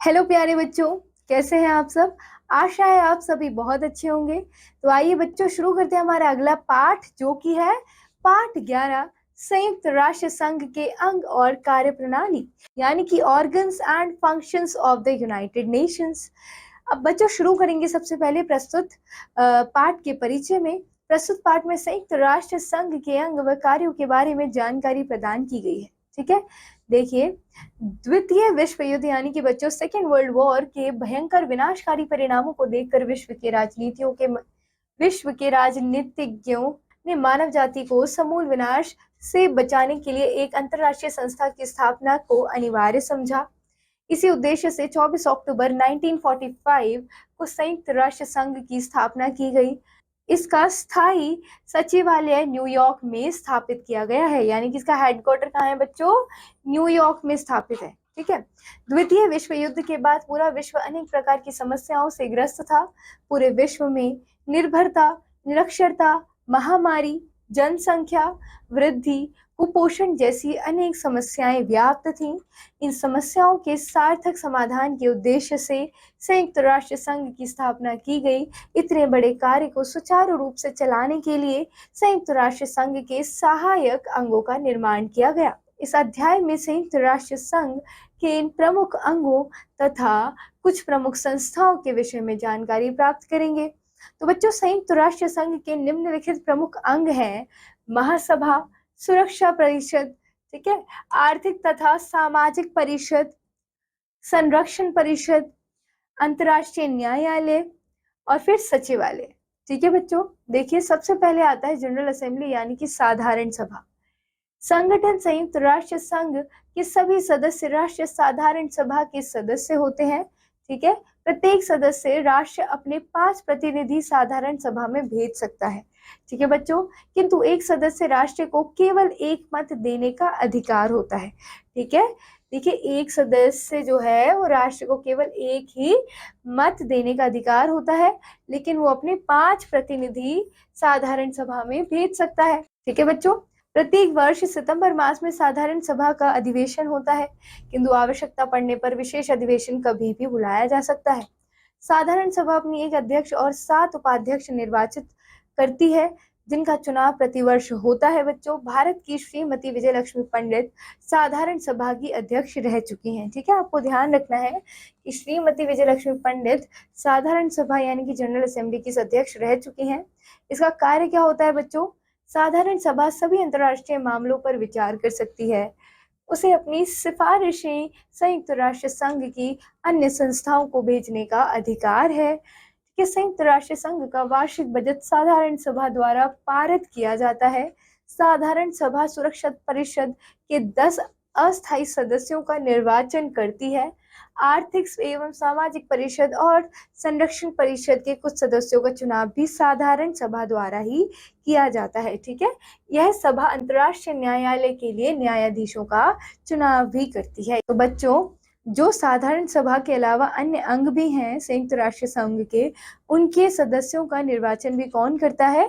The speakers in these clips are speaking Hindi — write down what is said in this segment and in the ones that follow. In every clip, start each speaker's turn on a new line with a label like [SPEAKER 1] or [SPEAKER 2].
[SPEAKER 1] हेलो प्यारे बच्चों, कैसे हैं आप सब। आशा है आप सभी बहुत अच्छे होंगे। तो आइए बच्चों, शुरू करते हैं हमारा अगला पाठ, जो कि है पाठ 11, संयुक्त राष्ट्र संघ के अंग और कार्य प्रणाली, यानी कि organs and functions of the United Nations. अब बच्चों शुरू करेंगे सबसे पहले प्रस्तुत पाठ के परिचय में। प्रस्तुत पाठ में संयुक्त राष्ट्र संघ के अंग व कार्यों के बारे में जानकारी प्रदान की गई है। ठीक है, देखिए, द्वितीय विश्व युद्ध यानी कि बच्चों सेकेंड वर्ल्ड वॉर के भयंकर विनाशकारी परिणामों को देखकर विश्व के राजनीतिज्ञों ने मानव जाति को समूल विनाश से बचाने के लिए एक अंतरराष्ट्रीय संस्था की स्थापना को अनिवार्य समझा। इसी उद्देश्य से 24 अक्टूबर 1945 को संयुक्त राष्ट्र संघ की स्थापना की गई। इसका स्थायी सचिवालय न्यूयॉर्क में स्थापित किया गया है, यानी कि इसका हेडक्वार्टर कहाँ है बच्चों, न्यूयॉर्क में स्थापित है। ठीक है, द्वितीय विश्व युद्ध के बाद पूरा विश्व अनेक प्रकार की समस्याओं से ग्रस्त था। पूरे विश्व में निर्भरता, निरक्षरता, महामारी, जनसंख्या वृद्धि, कुपोषण जैसी अनेक समस्याएं व्याप्त थीं। इन समस्याओं के सार्थक समाधान के उद्देश्य से संयुक्त राष्ट्र संघ की स्थापना की गई। इतने बड़े कार्य को सुचारू रूप से चलाने के लिए संयुक्त राष्ट्र संघ के सहायक अंगों का निर्माण किया गया। इस अध्याय में संयुक्त राष्ट्र संघ के इन प्रमुख अंगों तथा कुछ प्रमुख संस्थाओं के विषय में जानकारी प्राप्त करेंगे। तो बच्चों, संयुक्त राष्ट्र संघ के निम्नलिखित प्रमुख अंग हैं: महासभा, सुरक्षा परिषद, ठीक है, आर्थिक तथा सामाजिक परिषद, संरक्षण परिषद, अंतर्राष्ट्रीय न्यायालय और फिर सचिवालय। ठीक है बच्चों, देखिए सबसे पहले आता है जनरल असेंबली यानी कि साधारण सभा। संगठन संयुक्त राष्ट्र संघ के सभी सदस्य राष्ट्र साधारण सभा के सदस्य होते हैं। ठीक है, प्रत्येक सदस्य राष्ट्र अपने 5 प्रतिनिधि साधारण सभा में भेज सकता है। ठीक है बच्चों, किंतु एक सदस्य राष्ट्र को केवल एक मत देने का अधिकार होता है। ठीक है, देखिए एक सदस्य जो है वो राष्ट्र को केवल एक ही मत देने का अधिकार होता है, लेकिन वो अपने 5 प्रतिनिधि साधारण सभा में भेज सकता है। ठीक है बच्चों, प्रत्येक वर्ष सितंबर मास में साधारण सभा का अधिवेशन होता है, किंतु आवश्यकता पड़ने पर विशेष अधिवेशन कभी भी बुलाया जा सकता है। साधारण सभा अपनी एक अध्यक्ष और 7 उपाध्यक्ष निर्वाचित करती है, जिनका चुनाव प्रतिवर्ष होता है। बच्चों, भारत की श्रीमती विजय लक्ष्मी पंडित साधारण सभा की अध्यक्ष रह चुकी हैं। ठीक है, आपको ध्यान रखना है कि श्रीमती विजय लक्ष्मी पंडित साधारण सभा यानी कि जनरल असेंबली की अध्यक्ष रह चुकी हैं। इसका कार्य क्या होता है बच्चों? साधारण सभा सभी अंतर्राष्ट्रीय मामलों पर विचार कर सकती है। उसे अपनी सिफारिशें संयुक्त राष्ट्र संघ की अन्य संस्थाओं को भेजने का अधिकार है। कि संयुक्त राष्ट्र संघ का वार्षिक बजट साधारण सभा द्वारा पारित किया जाता है। साधारण सभा सुरक्षा परिषद के 10 अस्थायी सदस्यों का निर्वाचन करती है। आर्थिक एवं सामाजिक परिषद और संरक्षण परिषद के कुछ सदस्यों का चुनाव भी साधारण सभा द्वारा ही किया जाता है। ठीक है, यह सभा अंतर्राष्ट्रीय न्यायालय के लिए न्यायाधीशों का चुनाव भी करती है। तो बच्चों, जो साधारण सभा के अलावा अन्य अंग भी हैं संयुक्त राष्ट्र संघ के, उनके सदस्यों का निर्वाचन भी कौन करता है?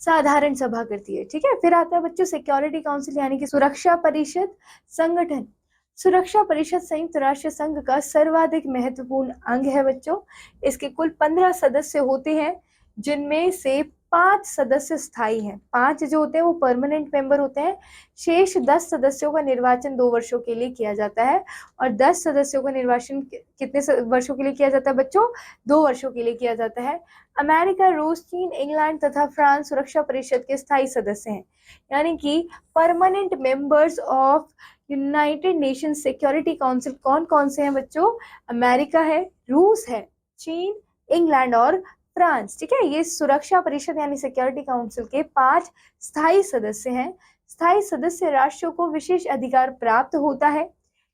[SPEAKER 1] साधारण सभा करती है। ठीक है, फिर आता है बच्चों सिक्योरिटी काउंसिल यानी कि सुरक्षा परिषद संगठन। सुरक्षा परिषद संयुक्त राष्ट्र संघ का सर्वाधिक महत्वपूर्ण अंग है बच्चों। इसके कुल 15 सदस्य होते हैं, जिनमें से 5 सदस्य स्थायी हैं। 5 जो होते हैं वो परमानेंट मेंबर होते हैं। शेष 10 सदस्यों का निर्वाचन 2 वर्षों के लिए किया जाता है, और 10 सदस्यों का निर्वाचन कितने वर्षों के लिए किया जाता है बच्चों? 2 वर्षों के लिए किया जाता है। अमेरिका, रूस, चीन, इंग्लैंड तथा फ्रांस सुरक्षा परिषद के स्थायी सदस्य हैं, यानी कि permanent members of United nation security council कौन कौन से हैं बच्चों? अमेरिका है, रूस है, चीन, इंग्लैंड और फ्रांस। ठीक है, ये सुरक्षा परिषद यानी सिक्योरिटी काउंसिल के 5 स्थायी सदस्य हैं। स्थायी सदस्य राष्ट्रों को विशेष अधिकार प्राप्त होता है,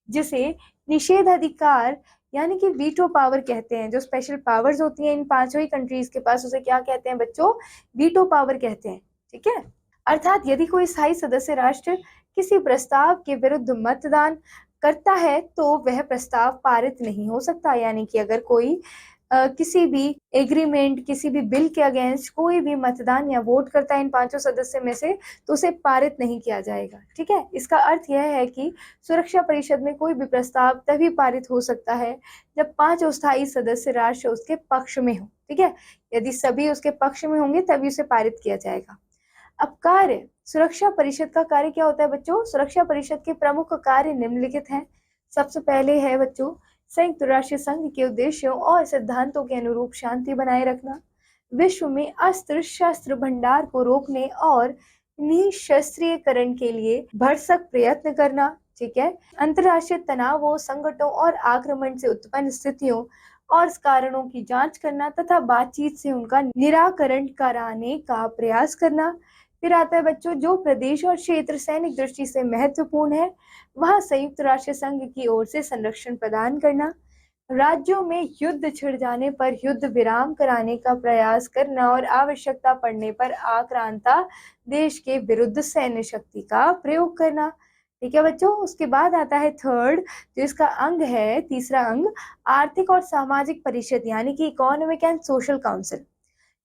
[SPEAKER 1] जिसे निषेध अधिकार यानी कि वीटो पावर कहते हैं। जो स्पेशल पावर्स होती हैं इन 5 ही कंट्रीज के पास, उसे क्या कहते हैं बच्चों? वीटो पावर कहते हैं। ठीक है, अर्थात यदि कोई स्थायी सदस्य राष्ट्र किसी प्रस्ताव के विरुद्ध मतदान करता है तो वह प्रस्ताव पारित नहीं हो सकता। यानी कि अगर कोई किसी भी एग्रीमेंट, किसी भी बिल के अगेंस्ट कोई भी मतदान या वोट करता है इन पांचों सदस्य में से, तो उसे पारित नहीं किया जाएगा। ठीक है, इसका अर्थ यह है कि सुरक्षा परिषद में कोई भी प्रस्ताव तभी पारित हो सकता है जब 5 अस्थायी सदस्य राष्ट्र उसके पक्ष में हो। ठीक है, यदि सभी उसके पक्ष में होंगे तभी उसे पारित किया जाएगा। अब कार्य, सुरक्षा परिषद का कार्य क्या होता है बच्चों? सुरक्षा परिषद के प्रमुख कार्य निम्नलिखित हैं। सबसे पहले है बच्चों, संयुक्त राष्ट्र संघ के उद्देश्यों और सिद्धांतों के अनुरूप शांति बनाए रखना, विश्व में अस्त्र शस्त्र भंडार को रोकने और निशस्त्रीकरण के लिए भरसक प्रयत्न करना। ठीक है, अंतर्राष्ट्रीय तनावों, संकटों और आक्रमण से उत्पन्न स्थितियों और कारणों की जांच करना तथा बातचीत से उनका निराकरण कराने का प्रयास करना। फिर आता है बच्चों, जो प्रदेश और क्षेत्र सैनिक दृष्टि से महत्वपूर्ण है वह संयुक्त राष्ट्र संघ की ओर से संरक्षण प्रदान करना, राज्यों में युद्ध छिड़ जाने पर युद्ध विराम कराने का प्रयास करना और आवश्यकता पड़ने पर आक्रांता देश के विरुद्ध सैन्य शक्ति का प्रयोग करना। ठीक है बच्चों, उसके बाद आता है थर्ड, जो इसका अंग है, तीसरा अंग, आर्थिक और सामाजिक परिषद यानी कि इकोनॉमिक एंड सोशल काउंसिल।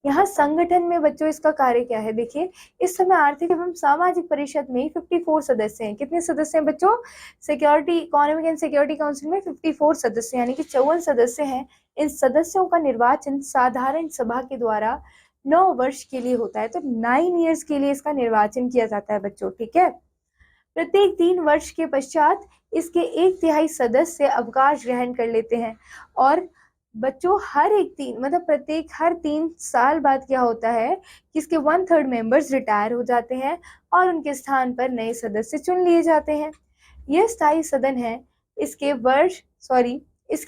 [SPEAKER 1] यहाँ संगठन में बच्चों इसका कार्य क्या है? देखिए, इस समय आर्थिक एवं सामाजिक परिषद में 54 सदस्य हैं। कितने सदस्य हैं बच्चों? Security, economic and security council में 54 सदस्य यानी कि 54 सदस्य हैं। इन सदस्यों का निर्वाचन साधारण सभा के द्वारा 9 वर्ष के लिए होता है। तो 9 ईयर्स के लिए इसका निर्वाचन किया जाता है बच्चों। ठीक है, प्रत्येक 3 वर्ष के पश्चात इसके 1/3 सदस्य अवकाश ग्रहण कर लेते हैं और बच्चों प्रत्येक हर 3 साल बाद क्या होता है कि इसके 1/3 मेंबर्स रिटायर हो जाते हैं और उनके स्थान पर नए सदस्य चुन लिए जाते हैं। यह स्थायी सदन है, इसकी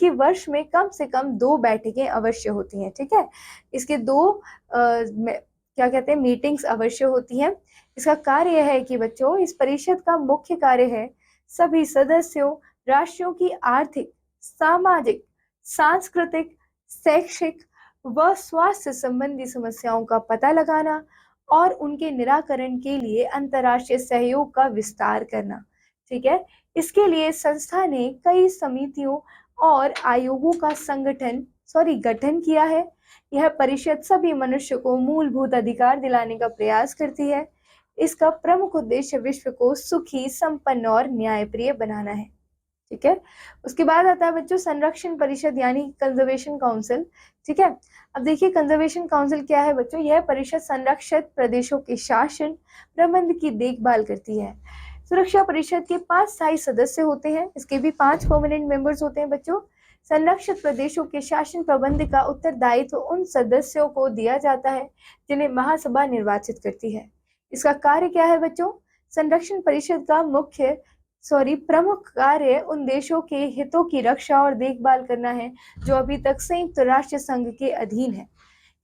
[SPEAKER 1] वर्ष में कम से कम 2 बैठकें अवश्य होती हैं। ठीक है, इसके 2 मीटिंग्स अवश्य होती हैं। इसका कार्य यह है कि बच्चों, इस परिषद का मुख्य कार्य है सभी सदस्यों राष्ट्रों की आर्थिक, सामाजिक, सांस्कृतिक, शैक्षिक व स्वास्थ्य संबंधी समस्याओं का पता लगाना और उनके निराकरण के लिए अंतर्राष्ट्रीय सहयोग का विस्तार करना। ठीक है, इसके लिए संस्था ने कई समितियों और आयोगों का गठन किया है। यह परिषद सभी मनुष्य को मूलभूत अधिकार दिलाने का प्रयास करती है। इसका प्रमुख उद्देश्य विश्व को सुखी, संपन्न और न्यायप्रिय बनाना है। ठीक है, उसके बाद आता है बच्चों संरक्षण परिषद यानी कंजर्वेशन काउंसिल। ठीक है, अब देखिए कंजर्वेशन काउंसिल क्या है बच्चों? यह परिषद संरक्षित प्रदेशों के शासन प्रबंध की देखभाल करती है। सुरक्षा परिषद के 5 स्थायी सदस्य होते हैं, इसके भी 5 परमानेंट मेंबर्स होते हैं बच्चों। संरक्षित प्रदेशों के शासन प्रबंध का उत्तरदायित्व उन सदस्यों को दिया जाता है जिन्हें महासभा निर्वाचित करती है। इसका कार्य क्या है बच्चों? संरक्षण परिषद का प्रमुख कार्य उन देशों के हितों की रक्षा और देखभाल करना है जो अभी तक संयुक्त राष्ट्र संघ के अधीन है।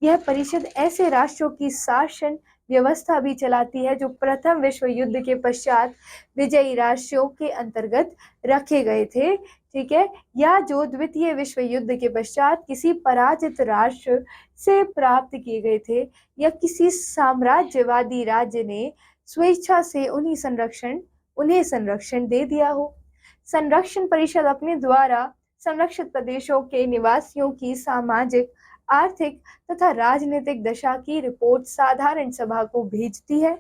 [SPEAKER 1] यह परिषद ऐसे राष्ट्रों की शासन व्यवस्था भी चलाती है जो प्रथम विश्व युद्ध के पश्चात विजयी राष्ट्रों के अंतर्गत रखे गए थे। ठीक है, या जो द्वितीय विश्व युद्ध के पश्चात किसी पराजित राष्ट्र से प्राप्त किए गए थे या किसी साम्राज्यवादी राज्य ने स्वेच्छा से उन्हें संरक्षण दे दिया हो। संरक्षण परिषद अपने द्वारा संरक्षित प्रदेशों के निवासियों की सामाजिक, आर्थिक तथा राजनीतिक दशा की रिपोर्ट साधारण सभा को भेजती है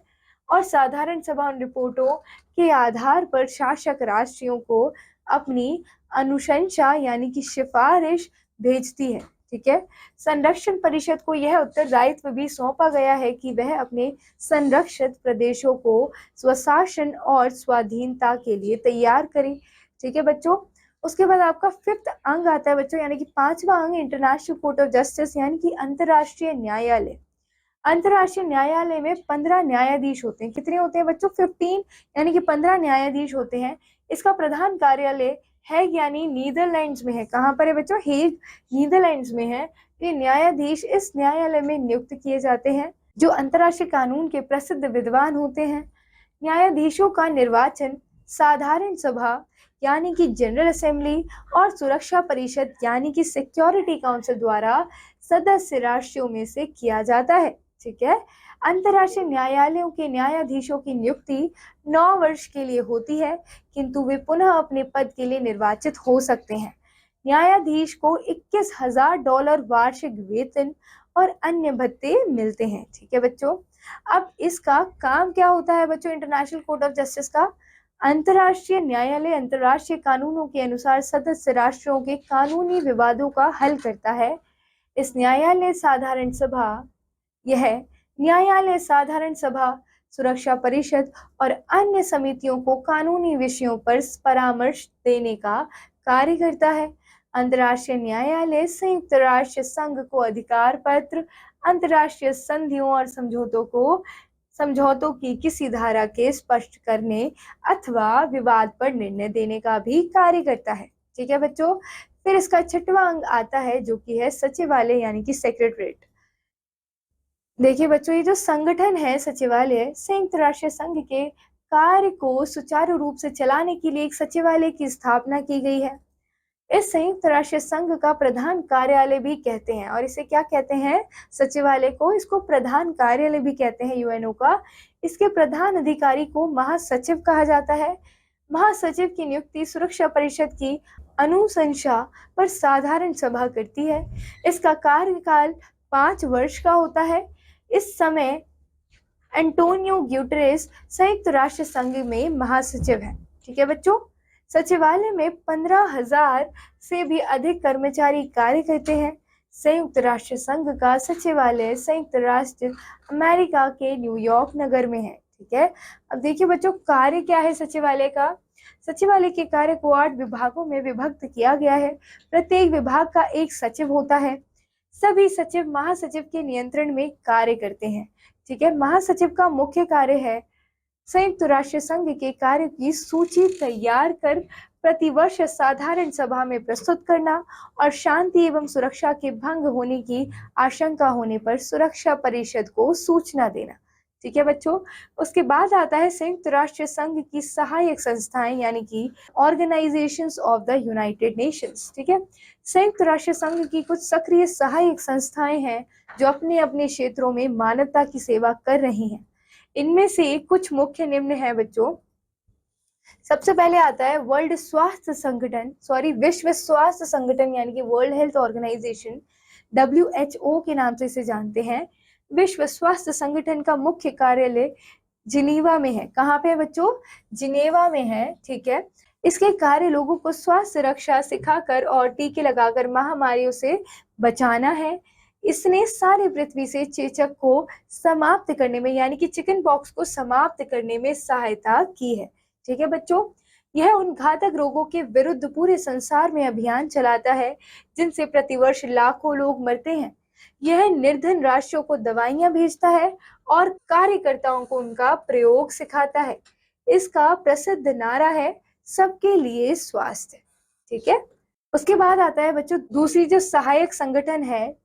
[SPEAKER 1] और साधारण सभा उन रिपोर्टों के आधार पर शासक राष्ट्रों को अपनी अनुशंसा यानी कि सिफारिश भेजती है। ठीक है, संरक्षण परिषद को यह उत्तरदायित्व भी सौंपा गया है कि वह अपने संरक्षित प्रदेशों को स्वशासन और स्वाधीनता के लिए तैयार करे। ठीक है बच्चों, उसके बाद आपका 5th अंग आता है बच्चों, यानी कि 5वां अंग इंटरनेशनल कोर्ट ऑफ जस्टिस यानी कि अंतर्राष्ट्रीय न्यायालय। अंतर्राष्ट्रीय न्यायालय में 15 न्यायाधीश होते हैं। कितने होते हैं बच्चों? 15 यानी कि 15 न्यायाधीश होते हैं। इसका प्रधान कार्यालय हेग यानी नीदरलैंड्स में है। कहाँ पर है बच्चों? हेग, नीदरलैंड्स में है। ये न्यायाधीश इस न्यायालय में नियुक्त किए जाते हैं जो अंतर्राष्ट्रीय कानून के प्रसिद्ध विद्वान होते हैं। न्यायाधीशों का निर्वाचन साधारण सभा यानी कि जनरल असेंबली और सुरक्षा परिषद यानी कि सिक्योरिटी काउंसिल द्वारा सदस्य राष्ट्रों में से किया जाता है। ठीक है, अंतर्राष्ट्रीय न्यायालयों के न्यायाधीशों की नियुक्ति 9 वर्ष के लिए होती है, किंतु वे पुनः अपने पद के लिए निर्वाचित हो सकते हैं। न्यायाधीश को $21,000 वार्षिक वेतन और अन्य भत्ते मिलते हैं। ठीक है बच्चों, अब इसका काम क्या होता है बच्चों? इंटरनेशनल कोर्ट ऑफ जस्टिस का अंतर्राष्ट्रीय न्यायालय अंतर्राष्ट्रीय कानूनों के अनुसार सदस्य राष्ट्रों के कानूनी विवादों का हल करता है। यह न्यायालय साधारण सभा, सुरक्षा परिषद और अन्य समितियों को कानूनी विषयों पर परामर्श देने का कार्य करता है। अंतर्राष्ट्रीय न्यायालय संयुक्त राष्ट्र संघ को अधिकार पत्र, अंतर्राष्ट्रीय संधियों और समझौतों की किसी धारा के स्पष्ट करने अथवा विवाद पर निर्णय देने का भी कार्य करता है। ठीक है बच्चों, फिर इसका 6वां अंग आता है जो कि है सचिवालय यानी कि सेक्रेटरीट। देखिए बच्चों, ये जो संगठन है सचिवालय, संयुक्त राष्ट्र संघ के कार्य को सुचारू रूप से चलाने के लिए एक सचिवालय की स्थापना की गई है। इस संयुक्त राष्ट्र संघ का प्रधान कार्यालय भी कहते हैं, और इसे क्या कहते हैं? सचिवालय को, इसको प्रधान कार्यालय भी कहते हैं यूएनओ का। इसके प्रधान अधिकारी को महासचिव कहा जाता है। महासचिव की नियुक्ति सुरक्षा परिषद की अनुशंसा पर साधारण सभा करती है। इसका कार्यकाल 5 वर्ष का होता है। इस समय एंटोनियो ग्यूटेरेस संयुक्त राष्ट्र संघ में महासचिव है। ठीक है बच्चों, सचिवालय में 15,000 से भी अधिक कर्मचारी कार्य करते हैं। संयुक्त राष्ट्र संघ का सचिवालय संयुक्त राष्ट्र अमेरिका के न्यूयॉर्क नगर में है। ठीक है, अब देखिए बच्चों, कार्य क्या है सचिवालय का? सचिवालय के कार्य को 8 विभागों में विभक्त किया गया है। प्रत्येक विभाग का एक सचिव होता है। सभी सचिव महासचिव के नियंत्रण में कार्य करते हैं। ठीक है, महासचिव का मुख्य कार्य है संयुक्त राष्ट्र संघ के कार्य की सूची तैयार कर प्रतिवर्ष साधारण सभा में प्रस्तुत करना और शांति एवं सुरक्षा के भंग होने की आशंका होने पर सुरक्षा परिषद को सूचना देना। ठीक है बच्चों, उसके बाद आता है संयुक्त राष्ट्र संघ की सहायक संस्थाएं यानी कि organisations of the United Nations. ठीक है, संयुक्त राष्ट्र संघ की कुछ सक्रिय सहायक संस्थाएं हैं जो अपने अपने क्षेत्रों में मानवता की सेवा कर रही हैं। इनमें से कुछ मुख्य निम्न है बच्चों। सबसे पहले आता है विश्व स्वास्थ्य संगठन यानी कि वर्ल्ड हेल्थ ऑर्गेनाइजेशन, WHO के नाम से इसे जानते हैं। विश्व स्वास्थ्य संगठन का मुख्य कार्यालय जिनेवा में है। कहाँ पे है बच्चों? जिनेवा में है। ठीक है, इसके कार्य लोगों को स्वास्थ्य रक्षा सिखाकर और टीके लगाकर महामारियों से बचाना है। इसने सारी पृथ्वी से चेचक को समाप्त करने में यानी कि चिकन पॉक्स को समाप्त करने में सहायता की है। ठीक है बच्चों, यह उन घातक रोगों के विरुद्ध पूरे संसार में अभियान चलाता है जिनसे प्रतिवर्ष लाखों लोग मरते हैं। यह निर्धन राष्ट्रों को दवाइयां भेजता है और कार्यकर्ताओं को उनका प्रयोग सिखाता है। इसका प्रसिद्ध नारा है सबके लिए स्वास्थ्य। ठीक है, उसके बाद आता है बच्चों दूसरी जो सहायक संगठन है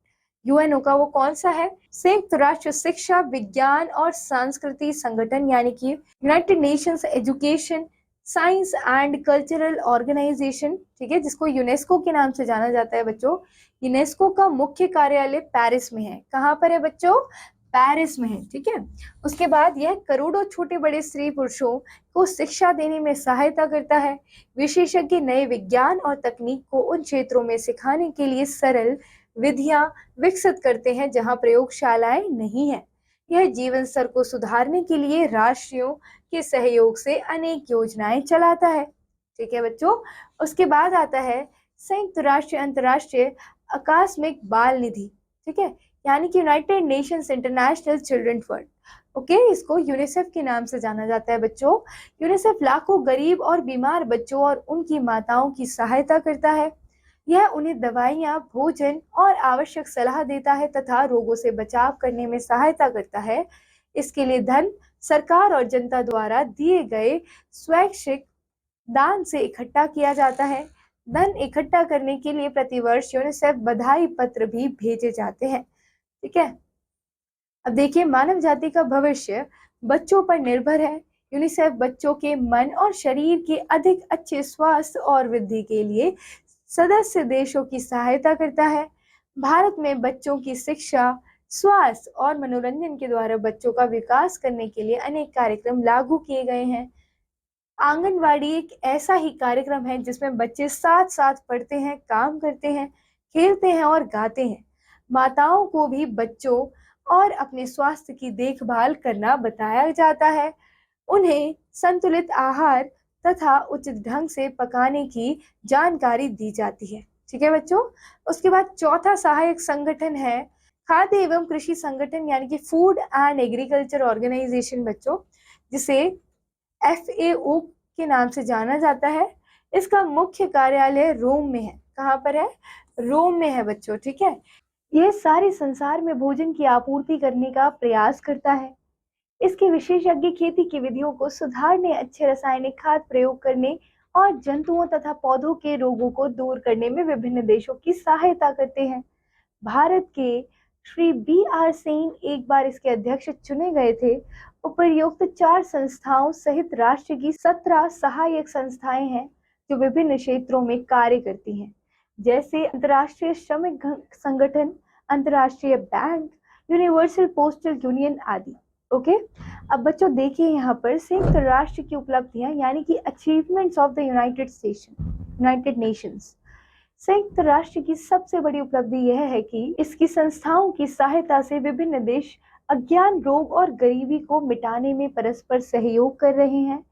[SPEAKER 1] यूएनओ का, वो कौन सा है? संयुक्त राष्ट्र शिक्षा, विज्ञान और संस्कृति संगठन यानी कि United Nations Education, Science and Cultural Organisation. ठीक है, जिसको यूनेस्को के नाम से जाना जाता है बच्चों। यूनेस्को का मुख्य कार्यालय पेरिस में है। कहाँ पर है बच्चों? पेरिस में है। ठीक है, उसके बाद यह करोड़ों छोटे बड़े स्त्री पुरुषों को शिक्षा देने में सहायता करता है। विशेषज्ञ नए विज्ञान और तकनीक को उन क्षेत्रों में सिखाने के लिए सरल विधियां विकसित करते हैं जहां प्रयोगशालाएं नहीं है। यह जीवन स्तर को सुधारने के लिए राष्ट्रों के सहयोग से अनेक योजनाएं चलाता है। ठीक है बच्चों, उसके बाद आता है संयुक्त राष्ट्र अंतर्राष्ट्रीय आकस्मिक बाल निधि। ठीक है, यानी कि United Nations international children fund. Okay, इसको यूनिसेफ के नाम से जाना जाता है बच्चों। यूनिसेफ लाखों गरीब और बीमार बच्चों और उनकी माताओं की सहायता करता है। यह उन्हें दवाइयां, भोजन और आवश्यक सलाह देता है तथा रोगों से बचाव करने में सहायता करता है। इसके लिए धन सरकार और जनता द्वारा दिए गए स्वैच्छिक दान से इकट्ठा किया जाता है। धन इकट्ठा करने के लिए प्रतिवर्ष यूनिसेफ बधाई पत्र भी भेजे जाते हैं। ठीक है, अब देखिए मानव जाति का भविष्य बच्चों पर निर्भर है। यूनिसेफ बच्चों के मन और शरीर के अधिक अच्छे स्वास्थ्य और वृद्धि के लिए सदस्य देशों की सहायता करता है। भारत में बच्चों की शिक्षा, स्वास्थ्य और मनोरंजन के द्वारा बच्चों का विकास करने के लिए अनेक कार्यक्रम लागू किए गए हैं। आंगनवाड़ी एक ऐसा ही कार्यक्रम है जिसमें बच्चे साथ साथ पढ़ते हैं, काम करते हैं, खेलते हैं और गाते हैं। माताओं को भी बच्चों और अपने स्वास्थ्य की देखभाल करना बताया जाता है। उन्हें संतुलित आहार तथा उचित ढंग से पकाने की जानकारी दी जाती है। ठीक है बच्चों। उसके बाद चौथा सहायक संगठन है खाद्य एवं कृषि संगठन, यानी कि फूड एंड एग्रीकल्चर ऑर्गेनाइजेशन बच्चों, जिसे FAO के नाम से जाना जाता है। इसका मुख्य कार्यालय रोम में है। कहाँ पर है? रोम में है बच्चों। ठीक है। यह सारे संसार में भोजन की आपूर्ति करने का प्रयास करता है। इसके विशेषज्ञ खेती की विधियों को सुधारने, अच्छे रासायनिक खाद प्रयोग करने और जंतुओं तथा पौधों के रोगों को दूर करने में विभिन्न देशों की सहायता करते हैं। भारत के श्री BR सेन एक बार इसके अध्यक्ष चुने गए थे। उपर्युक्त 4 संस्थाओं सहित राष्ट्र की 17 सहायक संस्थाएं हैं जो विभिन्न क्षेत्रों में कार्य करती हैं, जैसे अंतर्राष्ट्रीय श्रमिक संगठन, अंतर्राष्ट्रीय बैंक, यूनिवर्सल पोस्टल यूनियन आदि। ओके। अब बच्चों देखिए यहाँ पर संयुक्त राष्ट्र की उपलब्धियां, यानी कि achievements of the United Nations. संयुक्त राष्ट्र की सबसे बड़ी उपलब्धि यह है कि इसकी संस्थाओं की सहायता से विभिन्न देश अज्ञान, रोग और गरीबी को मिटाने में परस्पर सहयोग कर रहे हैं।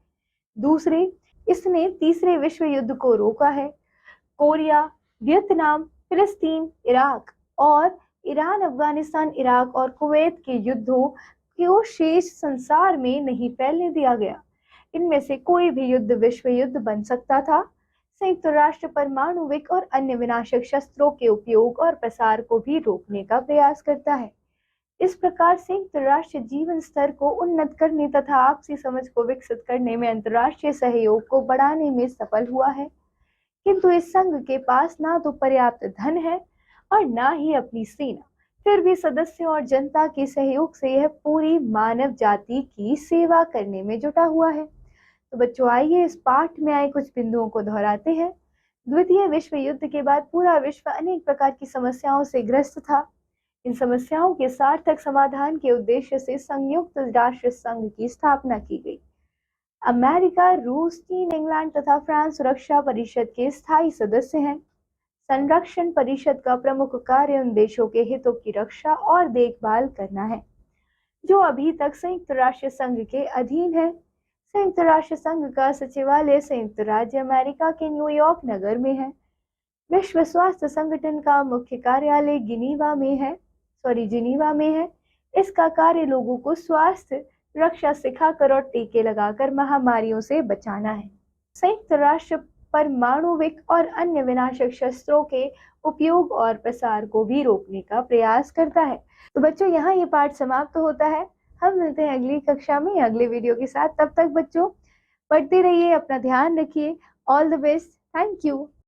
[SPEAKER 1] दूसरे, इसने तीसरे विश्व युद्ध को रोका है। कोरिया, वियतनाम, फिलिस्तीन, इराक और ईरान, अफगानिस्तान, इराक और कुवैत के युद्धों को शेष संसार में नहीं फैलने दिया गया। इनमें से कोई भी युद्ध विश्व युद्ध बन सकता था। संयुक्त राष्ट्र परमाणुविक और अन्य विनाशक शस्त्रों के उपयोग और प्रसार को भी रोकने का प्रयास करता है। इस प्रकार संयुक्त राष्ट्र जीवन स्तर को उन्नत करने तथा आपसी समझ को विकसित करने में अंतर्राष्ट्रीय सहयोग को बढ़ाने में सफल हुआ है। किंतु इस संघ के पास ना तो पर्याप्त धन है और ना ही अपनी सेना। फिर भी सदस्यों और जनता के सहयोग से यह पूरी मानव जाति की सेवा करने में जुटा हुआ है। तो बच्चों आइए इस पाठ में आए कुछ बिंदुओं को दोहराते हैं। द्वितीय विश्व युद्ध के बाद पूरा विश्व अनेक प्रकार की समस्याओं से ग्रस्त था। इन समस्याओं के सार्थक समाधान के उद्देश्य से संयुक्त राष्ट्र संघ की स्थापना की गई। अमेरिका, रूस, चीन, इंग्लैंड तथा फ्रांस सुरक्षा परिषद के स्थायी सदस्य हैं। संरक्षण परिषद का प्रमुख कार्य उन देशों के हितों की रक्षा और देखभाल करना है जो अभी तक संयुक्त राष्ट्र संघ के अधीन है। संयुक्त राष्ट्र संघ का सचिवालय संयुक्त राज्य अमेरिका के न्यूयॉर्क नगर में है। विश्व स्वास्थ्य संगठन का मुख्य कार्यालय जिनीवा में है। इसका कार्य लोगों को स्वास्थ्य रक्षा सिखाकर और टीके लगाकर महामारियों से बचाना है। संयुक्त राष्ट्र परमाणुविक और अन्य विनाशक शस्त्रों के उपयोग और प्रसार को भी रोकने का प्रयास करता है। तो बच्चों यहाँ ये पाठ समाप्त होता है। हम मिलते हैं अगली कक्षा में अगले वीडियो के साथ। तब तक बच्चों पढ़ते रहिए, अपना ध्यान रखिए। All the best. Thank you.